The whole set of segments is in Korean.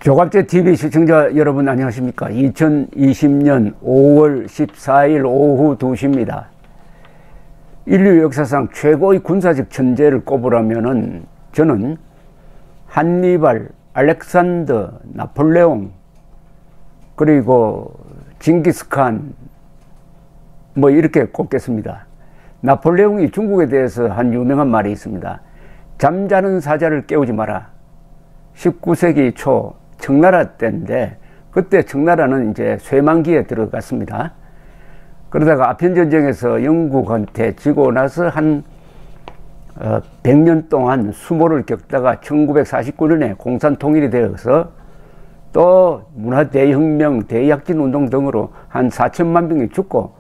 조갑제 TV 시청자 여러분 안녕하십니까? 2020년 5월 14일 오후 2시입니다. 인류 역사상 최고의 군사적 천재를 꼽으라면은 저는 한니발, 알렉산더, 나폴레옹, 그리고 징기스칸 뭐 이렇게 꼽겠습니다. 나폴레옹이 중국에 대해서 한 유명한 말이 있습니다. 잠자는 사자를 깨우지 마라. 19세기 초 청나라 때인데, 그때 청나라는 이제 쇠망기에 들어갔습니다. 그러다가 아편전쟁에서 영국한테 지고 나서 한 100년 동안 수모를 겪다가 1949년에 공산통일이 되어서 또 문화대혁명, 대약진운동 등으로 한 4천만 명이 죽고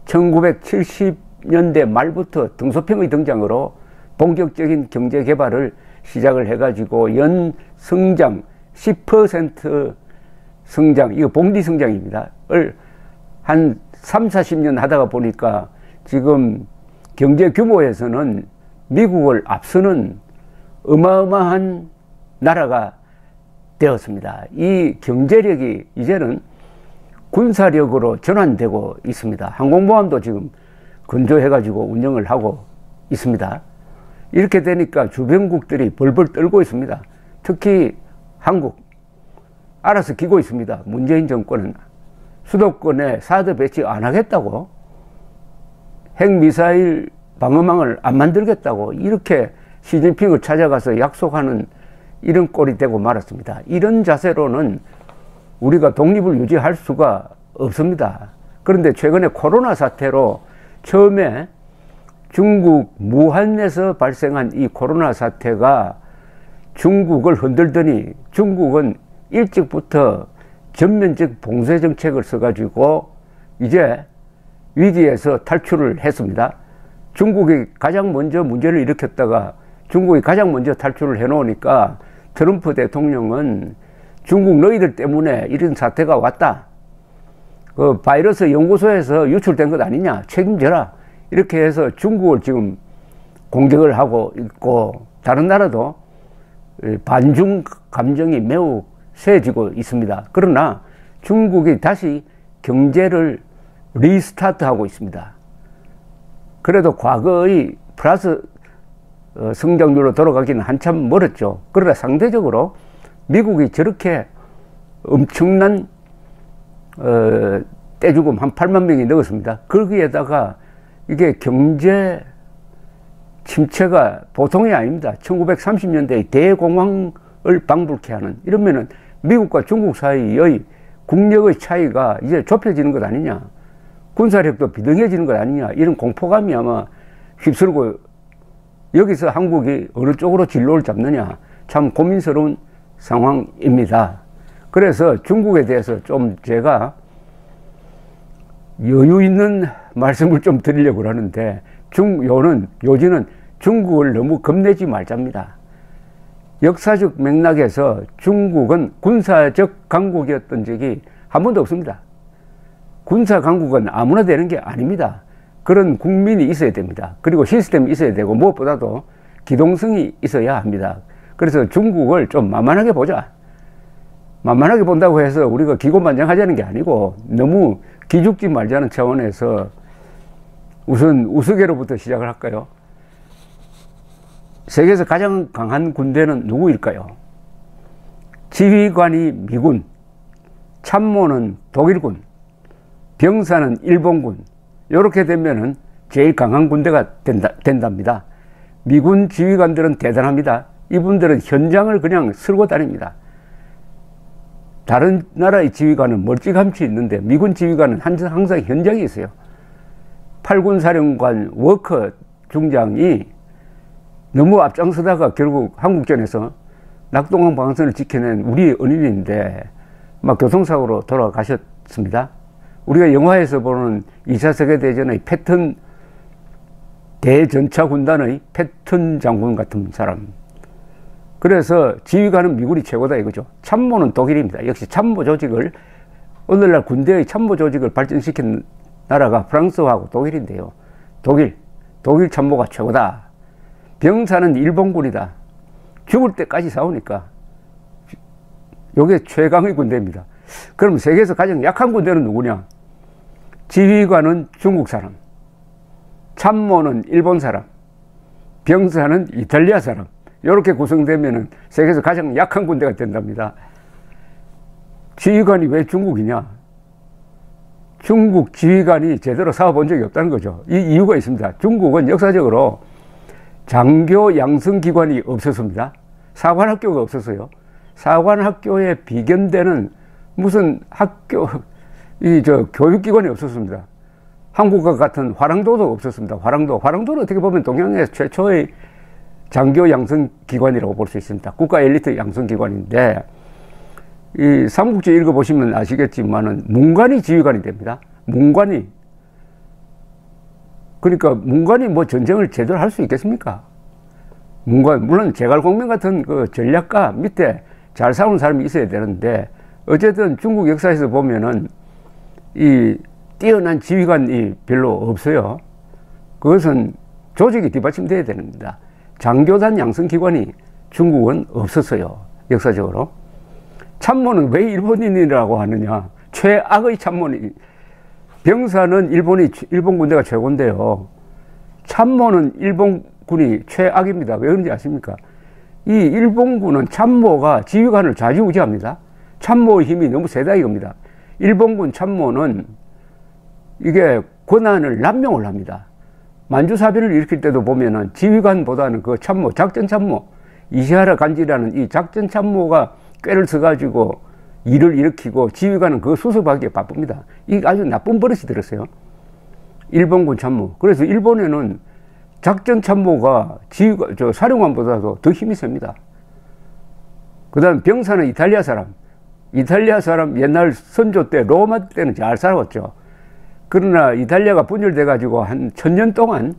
1970년대 말부터 등소평의 등장으로 본격적인 경제개발을 시작을 해가지고 연 성장 10% 성장, 이거 복리 성장입니다. 을 한 3, 40년 하다가 보니까 지금 경제 규모에서는 미국을 앞서는 어마어마한 나라가 되었습니다. 이 경제력이 이제는 군사력으로 전환되고 있습니다. 항공모함도 지금 건조해가지고 운영을 하고 있습니다. 이렇게 되니까 주변국들이 벌벌 떨고 있습니다. 특히 한국 알아서 기고 있습니다. 문재인 정권은 수도권에 사드 배치 안 하겠다고, 핵미사일 방어망을 안 만들겠다고 이렇게 시진핑을 찾아가서 약속하는 이런 꼴이 되고 말았습니다. 이런 자세로는 우리가 독립을 유지할 수가 없습니다. 그런데 최근에 코로나 사태로 처음에 중국 무한에서 발생한 이 코로나 사태가 중국을 흔들더니 중국은 일찍부터 전면적 봉쇄 정책을 써가지고 이제 위기에서 탈출을 했습니다. 중국이 가장 먼저 문제를 일으켰다가 중국이 가장 먼저 탈출을 해놓으니까 트럼프 대통령은 중국 너희들 때문에 이런 사태가 왔다. 그 바이러스 연구소에서 유출된 것 아니냐. 책임져라. 이렇게 해서 중국을 지금 공격을 하고 있고, 다른 나라도 반중 감정이 매우 세지고 있습니다. 그러나 중국이 다시 경제를 리스타트하고 있습니다. 그래도 과거의 플러스 성장률로 돌아가기는 한참 멀었죠. 그러나 상대적으로 미국이 저렇게 엄청난 떼죽음 한 8만 명이 넣었습니다. 거기에다가 이게 경제 침체가 보통이 아닙니다. 1930년대의 대공황을 방불케 하는, 이러면은 미국과 중국 사이의 국력의 차이가 이제 좁혀지는 것 아니냐, 군사력도 비등해지는 것 아니냐, 이런 공포감이 아마 휩쓸고 여기서 한국이 어느 쪽으로 진로를 잡느냐, 참 고민스러운 상황입니다. 그래서 중국에 대해서 좀 제가 여유 있는 말씀을 좀 드리려고 하는데, 요지는 중국을 너무 겁내지 말자입니다. 역사적 맥락에서 중국은 군사적 강국이었던 적이 한 번도 없습니다. 군사 강국은 아무나 되는 게 아닙니다. 그런 국민이 있어야 됩니다. 그리고 시스템이 있어야 되고, 무엇보다도 기동성이 있어야 합니다. 그래서 중국을 좀 만만하게 보자. 만만하게 본다고 해서 우리가 기고만장하자는 게 아니고, 너무 기죽지 말자는 차원에서 우선 우스개로부터 시작을 할까요? 세계에서 가장 강한 군대는 누구일까요? 지휘관이 미군, 참모는 독일군, 병사는 일본군. 이렇게 되면은 제일 강한 군대가 된답니다. 미군 지휘관들은 대단합니다. 이분들은 현장을 그냥 쓸고 다닙니다. 다른 나라의 지휘관은 멀찌감치 있는데 미군 지휘관은 항상 현장에 있어요. 8군 사령관 워커 중장이 너무 앞장서다가 결국 한국전에서 낙동강 방선을 지켜낸 우리 은인인데 막 교통사고로 돌아가셨습니다. 우리가 영화에서 보는 2차 세계대전의 패턴, 대전차 군단의 패턴 장군 같은 사람. 그래서 지휘관은 미군이 최고다 이거죠. 참모는 독일입니다. 역시 참모 조직을, 오늘날 군대의 참모 조직을 발전시킨 나라가 프랑스하고 독일인데요. 독일 참모가 최고다. 병사는 일본군이다. 죽을 때까지 싸우니까 요게 최강의 군대입니다. 그럼 세계에서 가장 약한 군대는 누구냐? 지휘관은 중국 사람, 참모는 일본 사람, 병사는 이탈리아 사람. 이렇게 구성되면은 세계에서 가장 약한 군대가 된답니다. 지휘관이 왜 중국이냐? 중국 지휘관이 제대로 싸워본 적이 없다는 거죠. 이 이유가 있습니다. 중국은 역사적으로 장교 양성기관이 없었습니다. 사관학교가 없었어요. 사관학교에 비견되는 무슨 학교, 교육기관이 없었습니다. 한국과 같은 화랑도도 없었습니다. 화랑도는 어떻게 보면 동양의 최초의 장교 양성기관이라고 볼 수 있습니다. 국가 엘리트 양성기관인데, 이 삼국지 읽어보시면 아시겠지만은 문관이 지휘관이 됩니다. 문관이. 그러니까 문관이 뭐 전쟁을 제대로 할 수 있겠습니까? 문관, 물론 제갈공명 같은 그 전략가 밑에 잘 싸우는 사람이 있어야 되는데, 어쨌든 중국 역사에서 보면은 이 뛰어난 지휘관이 별로 없어요. 그것은 조직이 뒷받침돼야 됩니다. 장교단 양성기관이 중국은 없었어요. 역사적으로. 참모는 왜 일본인이라고 하느냐? 최악의 참모니. 병사는 일본 군대가 최고인데요. 참모는 일본군이 최악입니다. 왜 그런지 아십니까? 이 일본군은 참모가 지휘관을 좌지우지합니다. 참모의 힘이 너무 세다 이겁니다. 일본군 참모는 이게 권한을 남용을 합니다. 만주사변을 일으킬 때도 보면은 지휘관보다는 그 참모, 작전참모, 이시하라 간지라는 이 작전참모가 꾀를 써가지고 일을 일으키고 지휘관은 그거 수습하기에 바쁩니다. 이게 아주 나쁜 버릇이 들었어요. 일본군 참모. 그래서 일본에는 작전참모가 사령관보다도 더 힘이 셉니다. 그 다음 병사는 이탈리아 사람. 이탈리아 사람 옛날 선조 때 로마 때는 잘 살아왔죠. 그러나 이탈리아가 분열돼 가지고 한 1000년 동안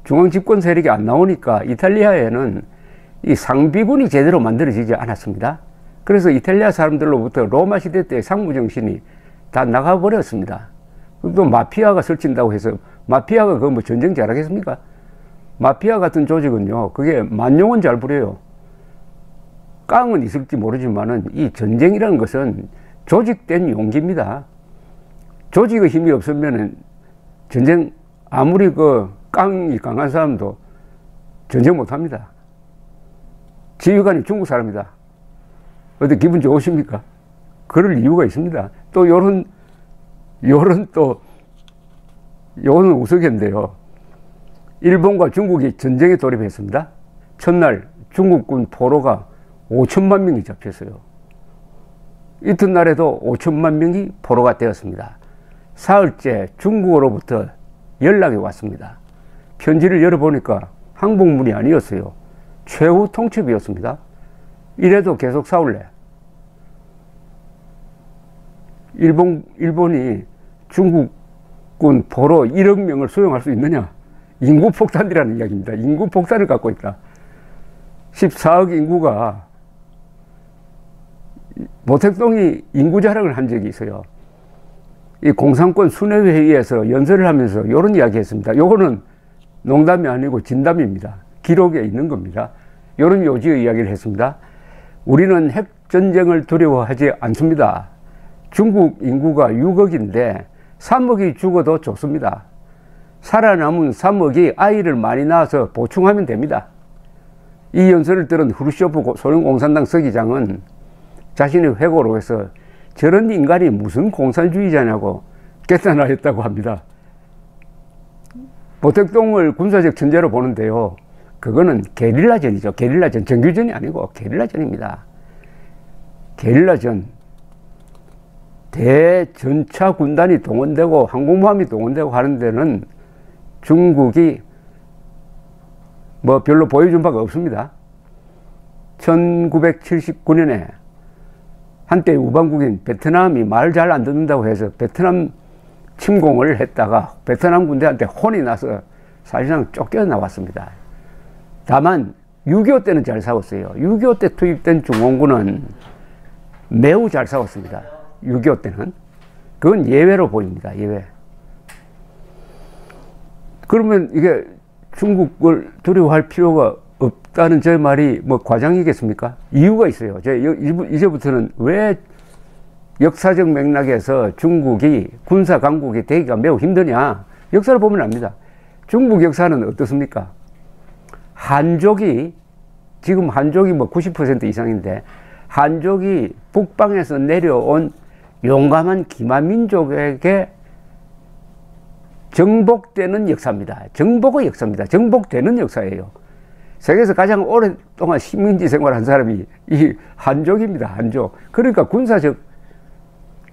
중앙 집권 세력이 안 나오니까 이탈리아에는 이 상비군이 제대로 만들어지지 않았습니다. 그래서 이탈리아 사람들로부터 로마 시대 때 상무 정신이 다 나가버렸습니다. 또 마피아가 설친다고 해서 마피아가 그거 뭐 전쟁 잘하겠습니까? 마피아 같은 조직은요, 그게 만용은 잘 부려요. 깡은 있을지 모르지만은 이 전쟁이라는 것은 조직된 용기입니다. 조직의 힘이 없으면은 전쟁, 아무리 그 깡이 강한 사람도 전쟁 못 합니다. 지휘관이 중국 사람이다. 어때 기분 좋으십니까? 그럴 이유가 있습니다. 또 요런 우스갯인데요. 일본과 중국이 전쟁에 돌입했습니다. 첫날 중국군 포로가 5천만 명이 잡혔어요. 이튿날에도 5천만 명이 포로가 되었습니다. 사흘째 중국으로부터 연락이 왔습니다. 편지를 열어보니까 항복문이 아니었어요. 최후 통첩이었습니다. 이래도 계속 싸울래? 일본이 중국군 포로 1억 명을 수용할 수 있느냐? 인구 폭탄이라는 이야기입니다. 인구 폭탄을 갖고 있다. 14억 인구가 모택동이 인구 자랑을 한 적이 있어요. 이 공산권 순회회의에서 연설을 하면서 이런 이야기 했습니다. 요거는 농담이 아니고 진담입니다. 기록에 있는 겁니다. 이런 요지의 이야기를 했습니다. 우리는 핵전쟁을 두려워하지 않습니다. 중국 인구가 6억인데 3억이 죽어도 좋습니다. 살아남은 3억이 아이를 많이 낳아서 보충하면 됩니다. 이 연설을 들은 후르쇼프 소련 공산당 서기장은 자신의 회고로 해서 저런 인간이 무슨 공산주의자냐고 깨닫나였다고 합니다. 모택동을 군사적 천재로 보는데요. 그거는 게릴라전이죠. 게릴라전. 정규전이 아니고 게릴라전입니다. 게릴라전. 대전차 군단이 동원되고 항공모함이 동원되고 하는 데는 중국이 뭐 별로 보여준 바가 없습니다. 1979년에 한때 우방국인 베트남이 말 잘 안 듣는다고 해서 베트남 침공을 했다가 베트남 군대한테 혼이 나서 사실상 쫓겨나왔습니다. 다만 6.25 때는 잘 싸웠어요. 6.25 때 투입된 중공군은 매우 잘 싸웠습니다. 6.25 때는. 그건 예외로 보입니다. 예외. 그러면 이게 중국을 두려워할 필요가 없다는 제 말이 뭐 과장이겠습니까? 이유가 있어요. 이제부터는 왜 역사적 맥락에서 중국이 군사 강국이 되기가 매우 힘드냐? 역사를 보면 압니다. 중국 역사는 어떻습니까? 지금 한족이 뭐 90% 이상인데, 한족이 북방에서 내려온 용감한 기마민족에게 정복되는 역사입니다. 정복의 역사입니다. 정복되는 역사예요. 세계에서 가장 오랫동안 식민지 생활한 사람이 이 한족입니다. 한족. 그러니까 군사적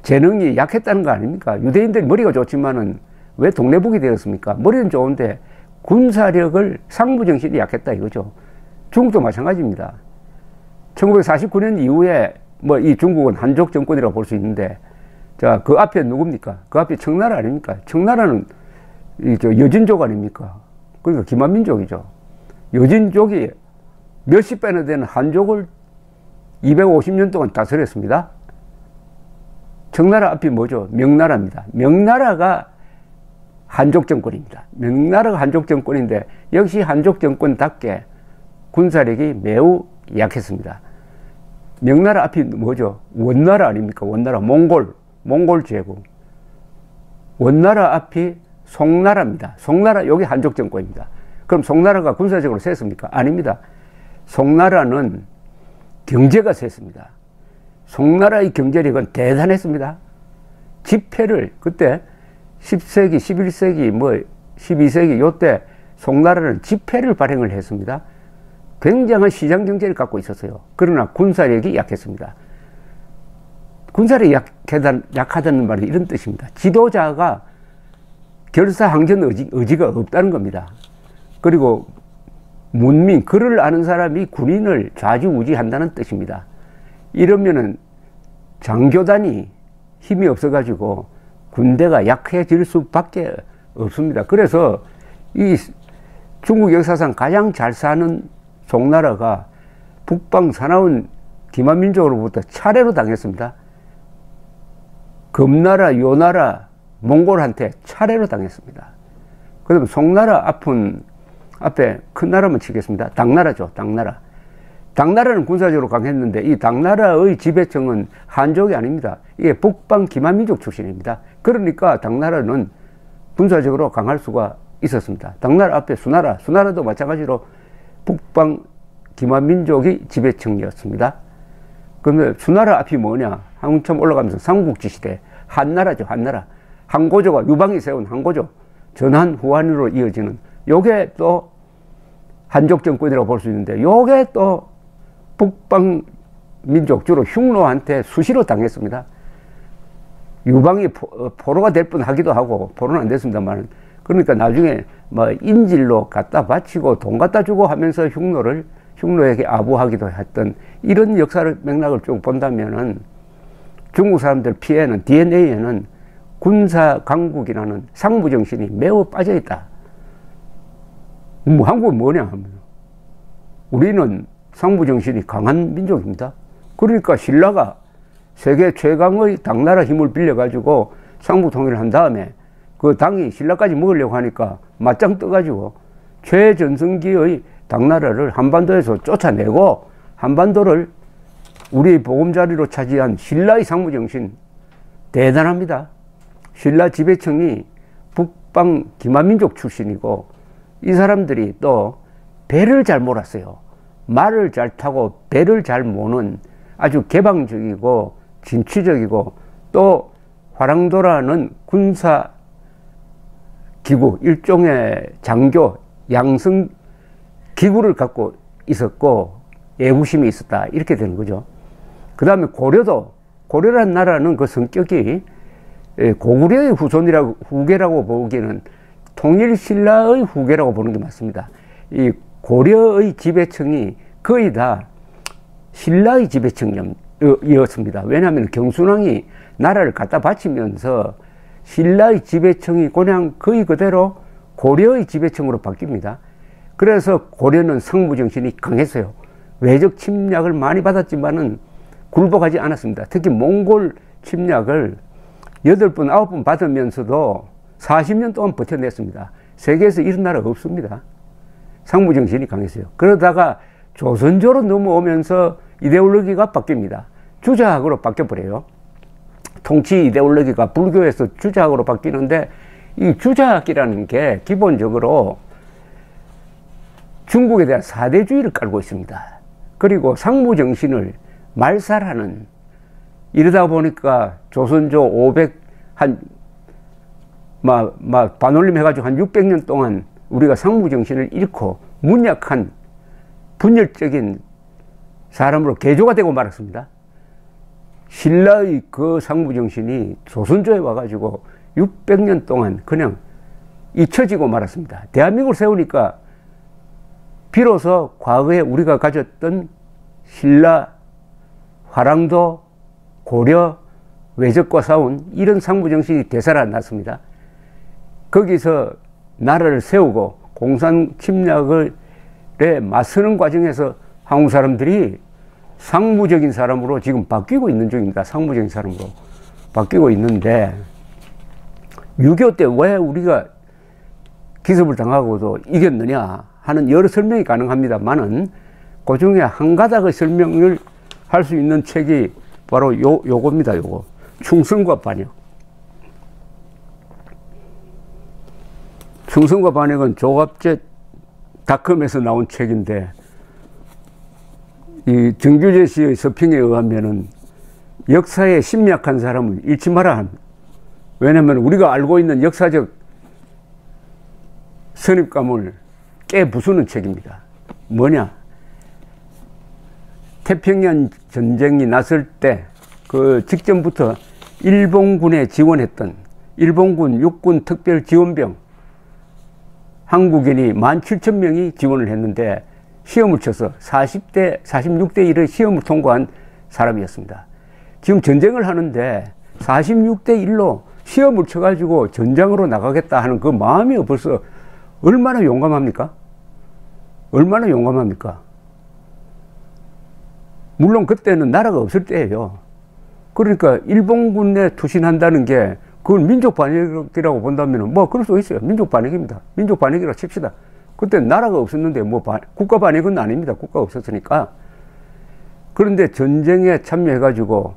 재능이 약했다는 거 아닙니까? 유대인들이 머리가 좋지만은 왜 동네북이 되었습니까? 머리는 좋은데 군사력을 상부정신이 약했다 이거죠. 중국도 마찬가지입니다. 1949년 이후에 뭐 이 중국은 한족 정권이라고 볼 수 있는데, 자, 그 앞에 누굽니까? 그 앞에 청나라 아닙니까? 청나라는 여진족 아닙니까? 그러니까 기만민족이죠. 여진족이 몇십 배나 되는 한족을 250년 동안 다스렸습니다. 청나라 앞이 뭐죠? 명나라입니다. 명나라가 한족 정권입니다. 명나라가 한족 정권인데, 역시 한족 정권답게 군사력이 매우 약했습니다. 명나라 앞이 뭐죠? 원나라 아닙니까? 원나라, 몽골 제국. 원나라 앞이 송나라입니다. 송나라, 여기 한족 정권입니다. 그럼 송나라가 군사적으로 셌습니까? 아닙니다. 송나라는 경제가 셌습니다. 송나라의 경제력은 대단했습니다. 지폐를 그때 10세기, 11세기, 뭐 12세기 요때 송나라는 지폐를 발행을 했습니다. 굉장한 시장 경제를 갖고 있었어요. 그러나 군사력이 약했습니다. 군사력이 약하다는 말이 이런 뜻입니다. 지도자가 결사항전 의지가 없다는 겁니다. 그리고 문민, 글을 아는 사람이 군인을 좌지우지한다는 뜻입니다. 이러면은 장교단이 힘이 없어가지고 군대가 약해질 수밖에 없습니다. 그래서 이 중국 역사상 가장 잘 사는 송나라가 북방 사나운 기만민족으로부터 차례로 당했습니다. 금나라, 요나라, 몽골한테 차례로 당했습니다. 그다음 송나라 앞에 큰 나라만 치겠습니다. 당나라죠, 당나라. 당나라는 군사적으로 강했는데 이 당나라의 지배층은 한족이 아닙니다. 이게 북방 기만민족 출신입니다. 그러니까 당나라는 군사적으로 강할 수가 있었습니다. 당나라 앞에 수나라도 마찬가지로 북방 기만민족이 지배층이었습니다. 그런데 수나라 앞이 뭐냐? 한참 올라가면서 삼국지 시대 한나라죠, 한나라. 한고조가 유방이 세운 한고조, 전한 후한으로 이어지는 요게 또 한족 정권이라고 볼 수 있는데, 요게 또 북방 민족, 주로 흉노한테 수시로 당했습니다. 유방이 포로가 될 뻔 하기도 하고, 포로는 안 됐습니다만, 그러니까 나중에 뭐 인질로 갖다 바치고 돈 갖다 주고 하면서 흉노에게 아부하기도 했던 이런 역사를 맥락을 쭉 본다면은 중국 사람들 피에는, DNA에는 군사 강국이라는 상부 정신이 매우 빠져 있다. 뭐 한국은 뭐냐 하면 우리는 상부 정신이 강한 민족입니다. 그러니까 신라가 세계 최강의 당나라 힘을 빌려가지고 상부 통일을 한 다음에 그 당이 신라까지 먹으려고 하니까 맞짱 떠가지고 최전성기의 당나라를 한반도에서 쫓아내고 한반도를 우리 보금자리로 차지한 신라의 상부정신 대단합니다. 신라 지배층이 북방 기만민족 출신이고 이 사람들이 또 배를 잘 몰았어요. 말을 잘 타고 배를 잘 모는 아주 개방적이고 진취적이고 또 화랑도라는 군사 기구, 일종의 장교, 양성 기구를 갖고 있었고 애국심이 있었다. 이렇게 되는 거죠. 그 다음에 고려라는 나라는 그 성격이 고구려의 후계라고 보기에는 통일신라의 후계라고 보는 게 맞습니다. 이 고려의 지배층이 거의 다 신라의 지배층이었습니다. 왜냐하면 경순왕이 나라를 갖다 바치면서 신라의 지배층이 그냥 거의 그대로 고려의 지배층으로 바뀝니다. 그래서 고려는 상부정신이 강했어요. 외적 침략을 많이 받았지만은 굴복하지 않았습니다. 특히 몽골 침략을 8번, 9번 받으면서도 40년 동안 버텨냈습니다. 세계에서 이런 나라 없습니다. 상무정신이 강했어요. 그러다가 조선조로 넘어오면서 이데올로기가 바뀝니다. 주자학으로 바뀌어버려요. 통치 이데올로기가 불교에서 주자학으로 바뀌는데, 이 주자학이라는 게 기본적으로 중국에 대한 사대주의를 깔고 있습니다. 그리고 상무정신을 말살하는, 이러다 보니까 조선조 반올림 해가지고 한 600년 동안 우리가 상무정신을 잃고 문약한 분열적인 사람으로 개조가 되고 말았습니다. 신라의 그 상무정신이 조선조에 와가지고 600년 동안 그냥 잊혀지고 말았습니다. 대한민국을 세우니까 비로소 과거에 우리가 가졌던 신라, 화랑도, 고려, 외적과 싸운 이런 상무정신이 되살아났습니다. 거기서 나라를 세우고 공산 침략에 맞서는 과정에서 한국 사람들이 상무적인 사람으로 지금 바뀌고 있는 중입니다. 상무적인 사람으로 바뀌고 있는데, 6.25 때 왜 우리가 기습을 당하고도 이겼느냐 하는 여러 설명이 가능합니다만은, 그 중에 한 가닥의 설명을 할 수 있는 책이 바로 요겁니다. 요거. 충성과 반역. 충성과 반역은 조갑제 닷컴에서 나온 책인데, 이 정규재 씨의 서평에 의하면은 역사에 심약한 사람을 잃지 마라. 왜냐하면 우리가 알고 있는 역사적 선입감을 깨부수는 책입니다. 뭐냐? 태평양 전쟁이 났을 때 그 직전부터 일본군에 지원했던 일본군 육군 특별 지원병 한국인이 17,000명이 지원을 했는데 시험을 쳐서 46대 1의 시험을 통과한 사람이었습니다. 지금 전쟁을 하는데 46대 1로 시험을 쳐가지고 전장으로 나가겠다 하는 그 마음이 벌써 얼마나 용감합니까? 얼마나 용감합니까? 물론 그때는 나라가 없을 때예요. 그러니까 일본군에 투신한다는 게 그걸 민족 반역이라고 본다면 뭐 그럴 수 있어요. 민족 반역입니다. 민족 반역이라고 칩시다. 그때 나라가 없었는데 뭐 국가 반역은 아닙니다. 국가가 없었으니까. 그런데 전쟁에 참여해가지고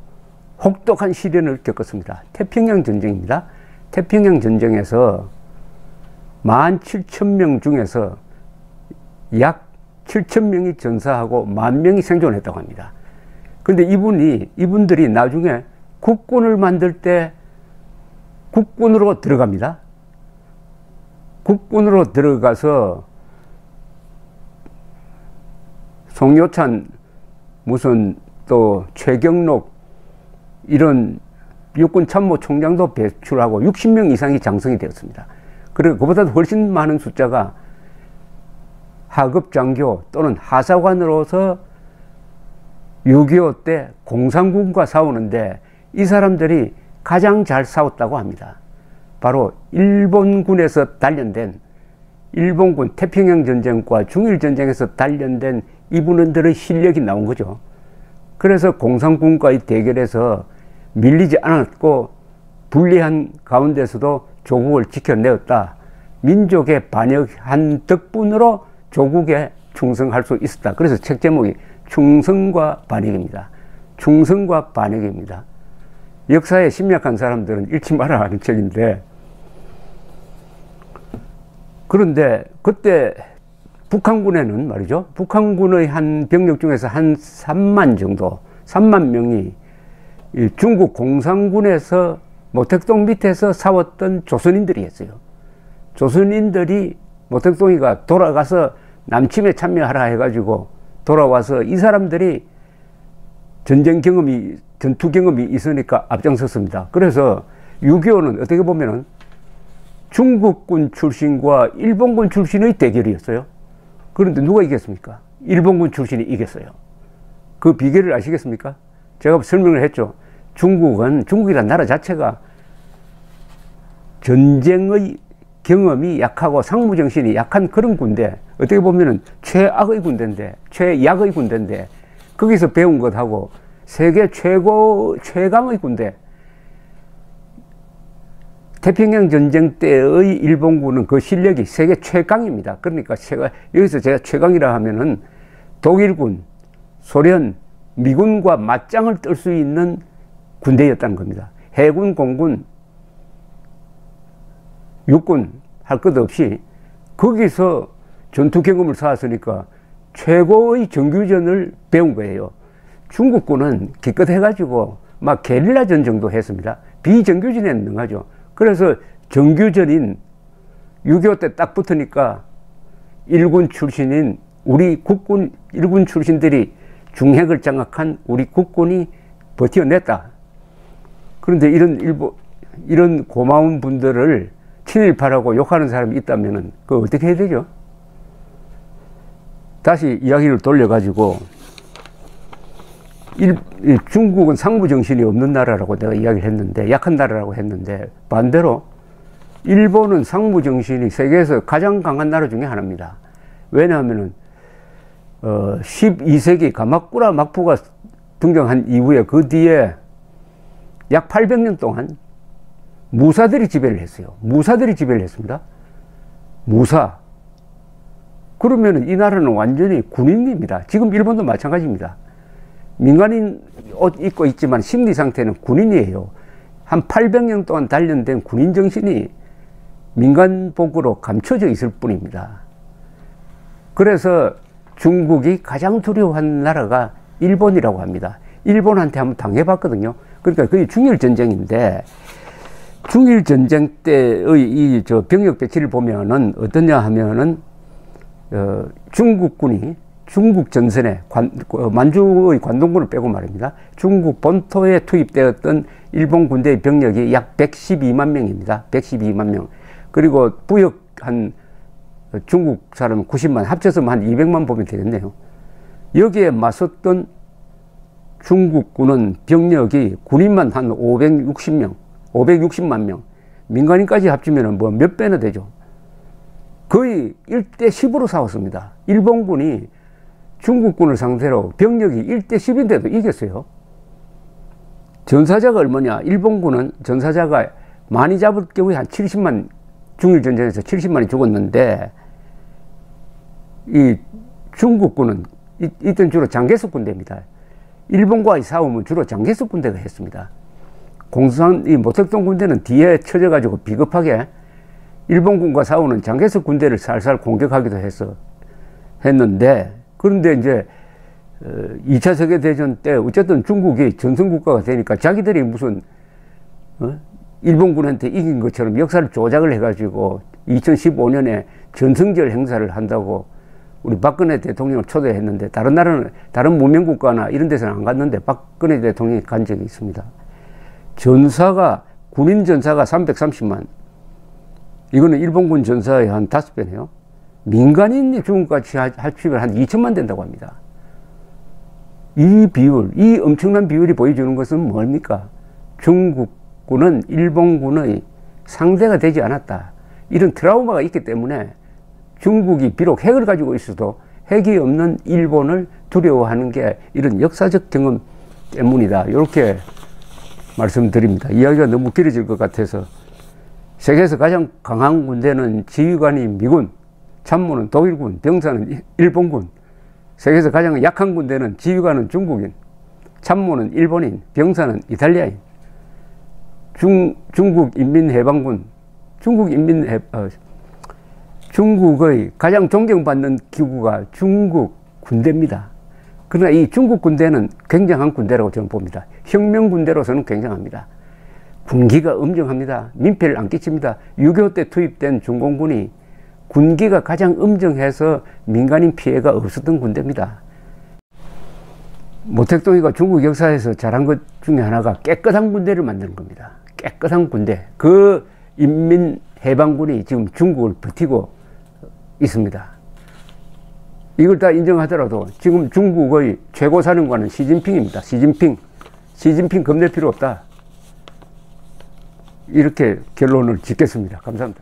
혹독한 시련을 겪었습니다. 태평양 전쟁입니다. 태평양 전쟁에서 17,000명 중에서 약 7,000명이 전사하고 10,000명이 생존했다고 합니다. 근데 이분들이 나중에 국군을 만들 때 국군으로 들어갑니다. 국군으로 들어가서 송요찬, 무슨 또 최경록 이런 육군 참모 총장도 배출하고 60명 이상이 장성이 되었습니다. 그리고 그보다도 훨씬 많은 숫자가 하급 장교 또는 하사관으로서 6.25 때 공산군과 싸우는데 이 사람들이 가장 잘 싸웠다고 합니다. 바로 일본군에서 단련된, 일본군 태평양 전쟁과 중일 전쟁에서 단련된 이분들의 실력이 나온 거죠. 그래서 공산군과의 대결에서 밀리지 않았고 불리한 가운데서도 조국을 지켜내었다. 민족에 반역한 덕분으로 조국에 충성할 수 있었다. 그래서 책 제목이 충성과 반역입니다. 충성과 반역입니다. 역사에 심약한 사람들은 읽지 마라 하는 책인데, 그런데 그때 북한군에는 말이죠. 북한군의 한 병력 중에서 한 3만 정도, 3만 명이 중국 공산군에서 모택동 밑에서 싸웠던 조선인들이었어요. 조선인들이 모택동이가 돌아가서 남침에 참여하라 해가지고 돌아와서 이 사람들이 전쟁 경험이, 전투 경험이 있으니까 앞장섰습니다. 그래서 6.25는 어떻게 보면은 중국군 출신과 일본군 출신의 대결이었어요. 그런데 누가 이겼습니까? 일본군 출신이 이겼어요. 그 비결을 아시겠습니까? 제가 설명을 했죠. 중국이란 나라 자체가 전쟁의 경험이 약하고 상무정신이 약한 그런 군대, 어떻게 보면은 최악의 군대인데, 최약의 군대인데, 거기서 배운 것하고 세계 최강의 군대, 태평양 전쟁 때의 일본군은 그 실력이 세계 최강입니다. 그러니까 여기서 제가 최강이라 하면은 독일군, 소련, 미군과 맞짱을 뜰 수 있는 군대였다는 겁니다. 해군, 공군, 육군 할 것 없이 거기서 전투 경험을 쌓았으니까 최고의 정규전을 배운 거예요. 중국군은 기껏해가지고 막 게릴라전 정도 했습니다. 비정규전에는 능하죠. 그래서 정규전인 6.25 때 딱 붙으니까 일군 출신인 우리 국군 일군 출신들이 중핵을 장악한 우리 국군이 버텨냈다. 그런데 이런 고마운 분들을 친일파라고 욕하는 사람이 있다면 그거 어떻게 해야 되죠? 다시 이야기를 돌려가지고 중국은 상부정신이 없는 나라라고 내가 이야기를 했는데, 약한 나라라고 했는데, 반대로 일본은 상부정신이 세계에서 가장 강한 나라 중에 하나입니다. 왜냐하면은 12세기 가마쿠라 막부가 등장한 이후에 그 뒤에 약 800년 동안 무사들이 지배를 했어요. 무사들이 지배를 했습니다. 무사. 그러면 이 나라는 완전히 군인입니다. 지금 일본도 마찬가지입니다. 민간인 옷 입고 있지만 심리 상태는 군인이에요. 한 800년 동안 단련된 군인 정신이 민간복으로 감춰져 있을 뿐입니다. 그래서 중국이 가장 두려워하는 나라가 일본이라고 합니다. 일본한테 한번 당해봤거든요. 그러니까 그게 중일전쟁인데, 중일전쟁 때의 병력 배치를 보면은 어떠냐 하면은, 중국군이 중국 전선에 만주의 관동군을 빼고 말입니다. 중국 본토에 투입되었던 일본 군대의 병력이 약 112만 명입니다. 112만 명. 그리고 부역한 중국 사람 90만, 합쳐서 한 200만 보면 되겠네요. 여기에 맞섰던 중국군은 병력이 군인만 한 560명, 560만 명, 민간인까지 합치면 뭐 몇 배나 되죠. 거의 1대 10으로 싸웠습니다. 일본군이 중국군을 상대로 병력이 1대 10인데도 이겼어요. 전사자가 얼마냐? 일본군은 전사자가 많이 잡을 경우에 한 70만, 중일전쟁에서 70만이 죽었는데, 이 중국군은 이때는 주로 장개석 군대입니다. 일본과의 싸움은 주로 장개석 군대가 했습니다. 이 모택동 군대는 뒤에 쳐져가지고 비겁하게 일본군과 싸우는 장개석 군대를 살살 공격하기도 했는데, 그런데 이제 2차 세계대전 때 어쨌든 중국이 전성국가가 되니까 자기들이 무슨 일본군한테 이긴 것처럼 역사를 조작을 해가지고 2015년에 전승절 행사를 한다고 우리 박근혜 대통령을 초대했는데, 다른 나라는, 다른 문명국가나 이런 데서는 안 갔는데 박근혜 대통령이 간 적이 있습니다. 군인 전사가 330만. 이거는 일본군 전사의 한 5배네요. 민간인이 중국같이 합치면 한 2천만 된다고 합니다. 이 비율, 이 엄청난 비율이 보여주는 것은 뭡니까? 중국군은 일본군의 상대가 되지 않았다. 이런 트라우마가 있기 때문에 중국이 비록 핵을 가지고 있어도 핵이 없는 일본을 두려워하는 게 이런 역사적 경험 때문이다. 이렇게 말씀드립니다. 이야기가 너무 길어질 것 같아서, 세계에서 가장 강한 군대는 지휘관이 미군, 참모는 독일군, 병사는 일본군. 세계에서 가장 약한 군대는 지휘관은 중국인, 참모는 일본인, 병사는 이탈리아인. 중국인민해방군, 중국의 가장 존경받는 기구가 중국 군대입니다. 그러나 이 중국 군대는 굉장한 군대라고 저는 봅니다. 혁명 군대로서는 굉장합니다. 군기가 엄정합니다. 민폐를 안 끼칩니다. 6.25 때 투입된 중공군이 군기가 가장 엄정해서 민간인 피해가 없었던 군대입니다. 모택동이가 중국 역사에서 잘한 것 중에 하나가 깨끗한 군대를 만드는 겁니다. 깨끗한 군대. 그 인민해방군이 지금 중국을 버티고 있습니다. 이걸 다 인정하더라도 지금 중국의 최고 사령관은 시진핑입니다. 시진핑 겁낼 필요 없다. 이렇게 결론을 짓겠습니다. 감사합니다.